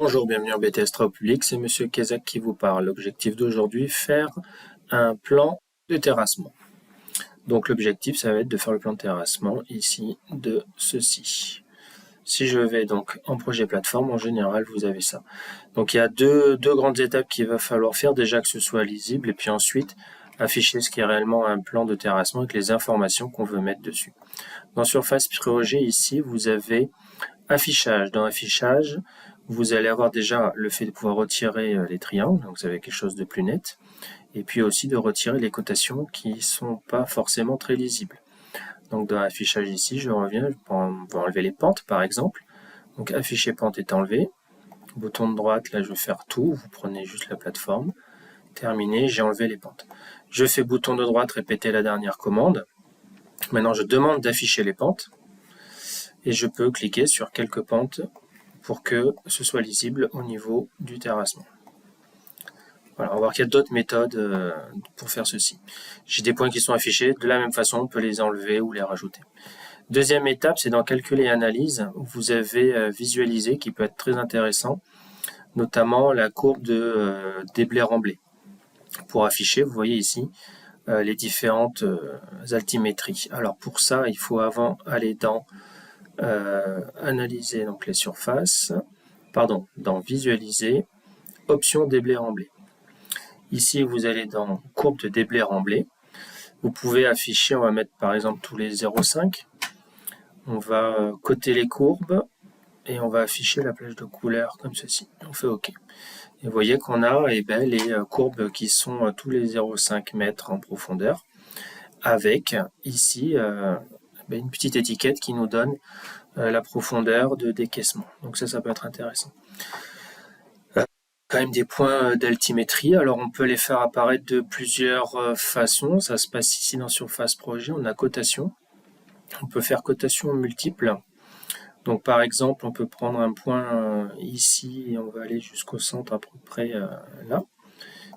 Bonjour, bienvenue en BTS Travaux publics, c'est Monsieur Kazak qui vous parle. L'objectif d'aujourd'hui, faire un plan de terrassement. Donc l'objectif, ça va être de faire le plan de terrassement ici de ceci. Si je vais donc en projet plateforme, en général, vous avez ça. Donc il y a deux grandes étapes qu'il va falloir faire, déjà que ce soit lisible, et puis ensuite afficher ce qui est réellement un plan de terrassement avec les informations qu'on veut mettre dessus. Dans Surface Projet, ici, vous avez affichage. Dans affichage, vous allez avoir déjà le fait de pouvoir retirer les triangles, donc vous avez quelque chose de plus net, et puis aussi de retirer les cotations qui ne sont pas forcément très lisibles. Donc dans affichage ici, je reviens, on va enlever les pentes par exemple. Donc afficher pente est enlevé. Bouton de droite, là je vais faire tout, vous prenez juste la plateforme. Terminé, j'ai enlevé les pentes. Je fais bouton de droite, répéter la dernière commande. Maintenant je demande d'afficher les pentes. Et je peux cliquer sur quelques pentes pour que ce soit lisible au niveau du terrassement. Voilà, on va voir qu'il y a d'autres méthodes pour faire ceci. J'ai des points qui sont affichés, de la même façon, on peut les enlever ou les rajouter. Deuxième étape, c'est dans calculer et analyse, où vous avez visualisé, qui peut être très intéressant, notamment la courbe des blés remblés. Pour afficher, vous voyez ici, les différentes altimétries. Alors pour ça, il faut avant aller dans analyser donc les surfaces, dans visualiser, option déblai remblé. Ici, vous allez dans courbe de déblai remblé. Vous pouvez afficher, on va mettre par exemple tous les 0,5. On va coter les courbes et on va afficher la plage de couleur comme ceci. On fait OK. Et vous voyez qu'on a les courbes qui sont tous les 0,5 mètres en profondeur avec ici une petite étiquette qui nous donne la profondeur de décaissement. Donc ça peut être intéressant. Quand même des points d'altimétrie, alors on peut les faire apparaître de plusieurs façons. Ça se passe ici dans Surface Projet, on a cotation. On peut faire cotation multiple. Donc par exemple, on peut prendre un point ici et on va aller jusqu'au centre à peu près là.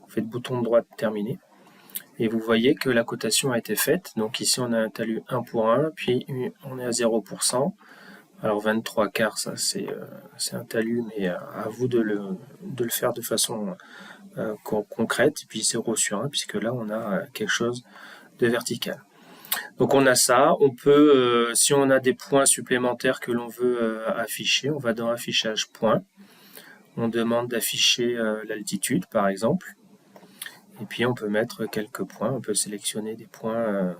Vous faites bouton de droite terminé. Et vous voyez que la cotation a été faite. Donc ici on a un talus 1 pour 1, puis on est à 0%. Alors 23 quarts, ça c'est un talus, mais à vous de le faire de façon concrète, puis 0 sur 1, puisque là on a quelque chose de vertical. Donc on a ça, on peut, si on a des points supplémentaires que l'on veut afficher, on va dans affichage point, on demande d'afficher l'altitude par exemple, et puis on peut mettre quelques points, on peut sélectionner des points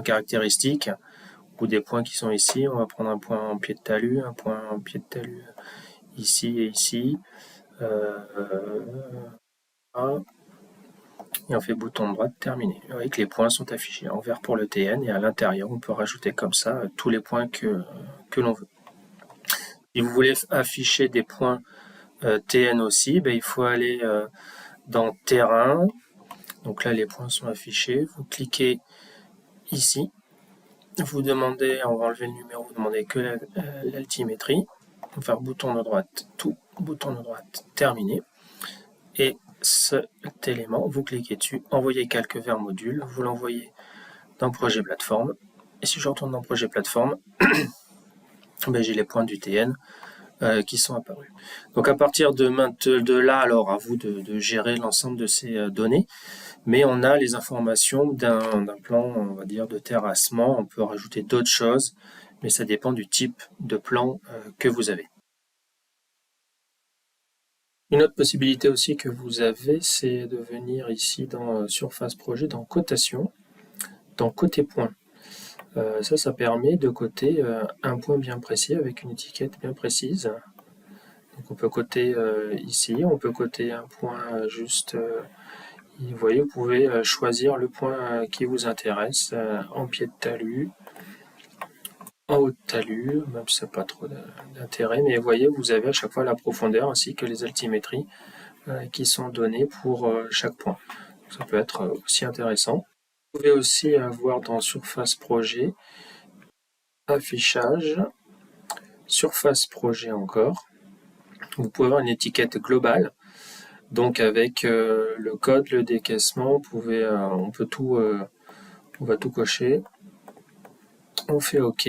caractéristiques, ou des points qui sont ici. On va prendre un point en pied de talus, un point en pied de talus ici et ici. Et on fait bouton de droite terminé. Vous voyez que les points sont affichés en vert pour le TN et à l'intérieur on peut rajouter comme ça tous les points que l'on veut. Si vous voulez afficher des points TN aussi, il faut aller dans terrain. Donc là les points sont affichés. Vous cliquez ici. Vous demandez, on va enlever le numéro, vous demandez que l'altimétrie. On va faire bouton de droite, tout, bouton de droite, terminé. Et cet élément, vous cliquez dessus, envoyez calque vers module, vous l'envoyez dans projet plateforme. Et si je retourne dans projet plateforme, j'ai les points du TN qui sont apparus. Donc à partir de là, alors à vous de gérer l'ensemble de ces données. Mais on a les informations d'un plan, on va dire, de terrassement. On peut rajouter d'autres choses, mais ça dépend du type de plan que vous avez. Une autre possibilité aussi que vous avez, c'est de venir ici dans Surface Projet, dans Cotation, dans Côté Point. Ça permet de coter un point bien précis avec une étiquette bien précise. Donc on peut coter ici, on peut coter un point juste... vous voyez, vous pouvez choisir le point qui vous intéresse en pied de talus, en haut de talus, même si ça n'a pas trop d'intérêt, mais vous voyez, vous avez à chaque fois la profondeur ainsi que les altimétries qui sont données pour chaque point. Ça peut être aussi intéressant. Vous pouvez aussi avoir dans Surface Projet, Affichage, Surface Projet encore. Vous pouvez avoir une étiquette globale. Donc avec le code, le décaissement, on va tout cocher. On fait OK.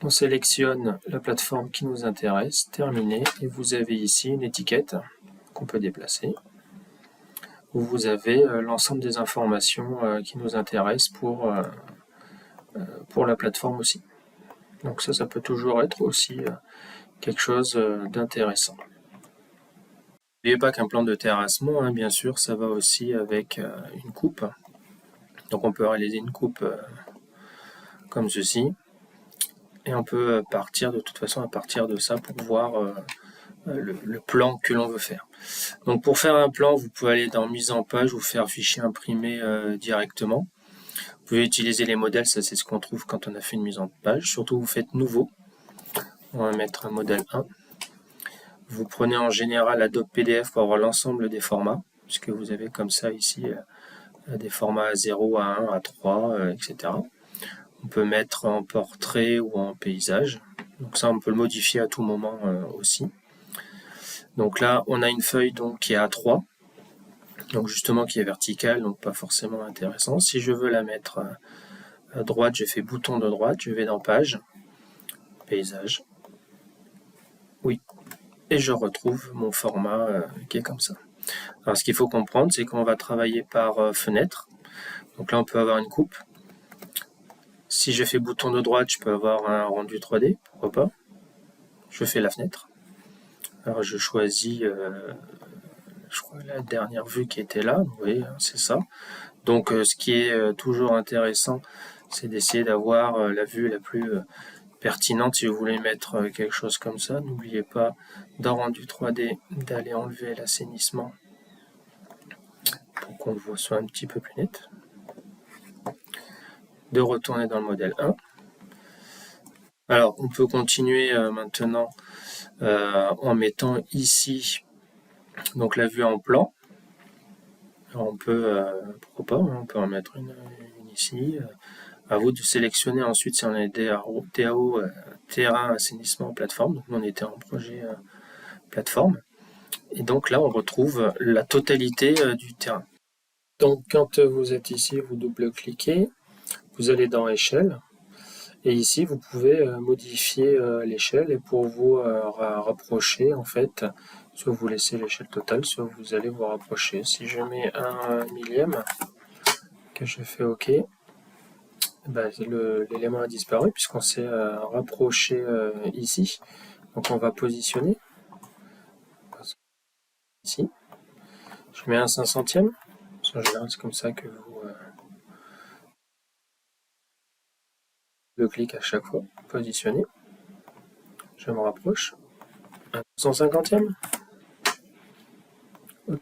On sélectionne la plateforme qui nous intéresse, terminé, et vous avez ici une étiquette qu'on peut déplacer, où vous avez l'ensemble des informations qui nous intéressent pour la plateforme aussi. Donc ça peut toujours être aussi quelque chose d'intéressant. N'oubliez pas qu'un plan de terrassement, bien sûr, ça va aussi avec une coupe. Donc on peut réaliser une coupe comme ceci. Et on peut partir de toute façon à partir de ça pour voir le plan que l'on veut faire. Donc pour faire un plan, vous pouvez aller dans mise en page ou faire fichier imprimé directement. Vous pouvez utiliser les modèles, ça c'est ce qu'on trouve quand on a fait une mise en page. Surtout vous faites nouveau. On va mettre un modèle 1. Vous prenez en général Adobe PDF pour avoir l'ensemble des formats, puisque vous avez comme ça ici des formats A0, A1, A3, etc. On peut mettre en portrait ou en paysage. Donc ça, on peut le modifier à tout moment aussi. Donc là, on a une feuille donc, qui est A3, donc justement qui est verticale, donc pas forcément intéressant. Si je veux la mettre à droite, je fais bouton de droite, je vais dans Page, Paysage. Oui. Et je retrouve mon format qui est comme ça. Alors ce qu'il faut comprendre, c'est qu'on va travailler par fenêtre. Donc là, on peut avoir une coupe. Si je fais bouton de droite, je peux avoir un rendu 3D, pourquoi pas. Je fais la fenêtre. Alors je choisis, je crois, la dernière vue qui était là, oui, c'est ça. Donc ce qui est toujours intéressant, c'est d'essayer d'avoir la vue la plus pertinente. Si vous voulez mettre quelque chose comme ça, n'oubliez pas dans rendu 3D d'aller enlever l'assainissement pour qu'on le voit soit un petit peu plus net. De retourner dans le modèle 1. Alors on peut continuer maintenant en mettant ici donc la vue en plan. Alors on peut, pourquoi pas, on peut en mettre une ici. À vous de sélectionner ensuite si on est DAO, terrain, assainissement, plateforme. Donc on était en projet plateforme. Et donc là on retrouve la totalité du terrain. Donc quand vous êtes ici, vous double-cliquez, vous allez dans échelle. Et ici, vous pouvez modifier l'échelle et pour vous rapprocher, en fait, soit vous laissez l'échelle totale, soit vous allez vous rapprocher. Si je mets 1 millième, que je fais OK, ben, l'élément a disparu puisqu'on s'est rapproché ici. Donc on va positionner ici. Je mets un 500e. En général, c'est comme ça que vous le cliquez à chaque fois. Positionner. Je me rapproche. Un 150e. OK.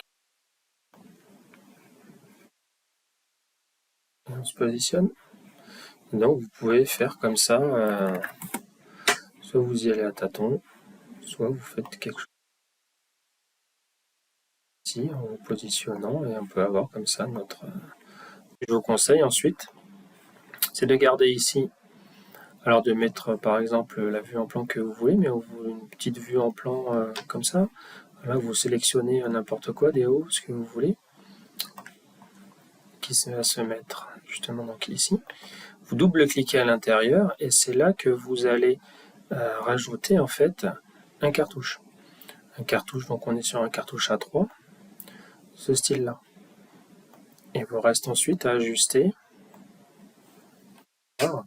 Et on se positionne. Donc vous pouvez faire comme ça, soit vous y allez à tâtons, soit vous faites quelque chose ici en vous positionnant et on peut avoir comme ça notre... Je vous conseille ensuite, c'est de garder ici, alors de mettre par exemple la vue en plan que vous voulez, mais une petite vue en plan comme ça. Là vous sélectionnez n'importe quoi, des hauts, ce que vous voulez, qui va se mettre justement donc ici. Vous double-cliquez à l'intérieur et c'est là que vous allez rajouter en fait un cartouche. Un cartouche, donc on est sur un cartouche A3, ce style-là. Il vous reste ensuite à ajuster. Voilà.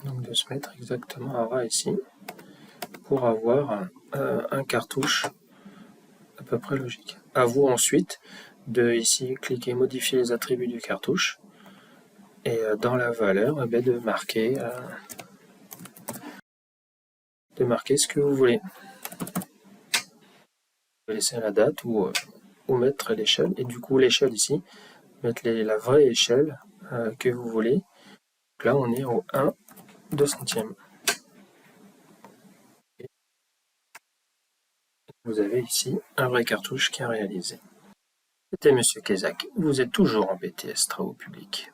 Donc de se mettre exactement à ras ici pour avoir un cartouche à peu près logique. À vous ensuite de ici cliquer modifier les attributs du cartouche et dans la valeur de marquer ce que vous voulez. Vous pouvez laisser la date ou mettre l'échelle et du coup l'échelle ici, mettre la vraie échelle que vous voulez. Donc là on est au 1/2 centième. Vous avez ici un vrai cartouche qui est réalisé. C'était Monsieur Kezak, vous êtes toujours en BTS Travaux Publics.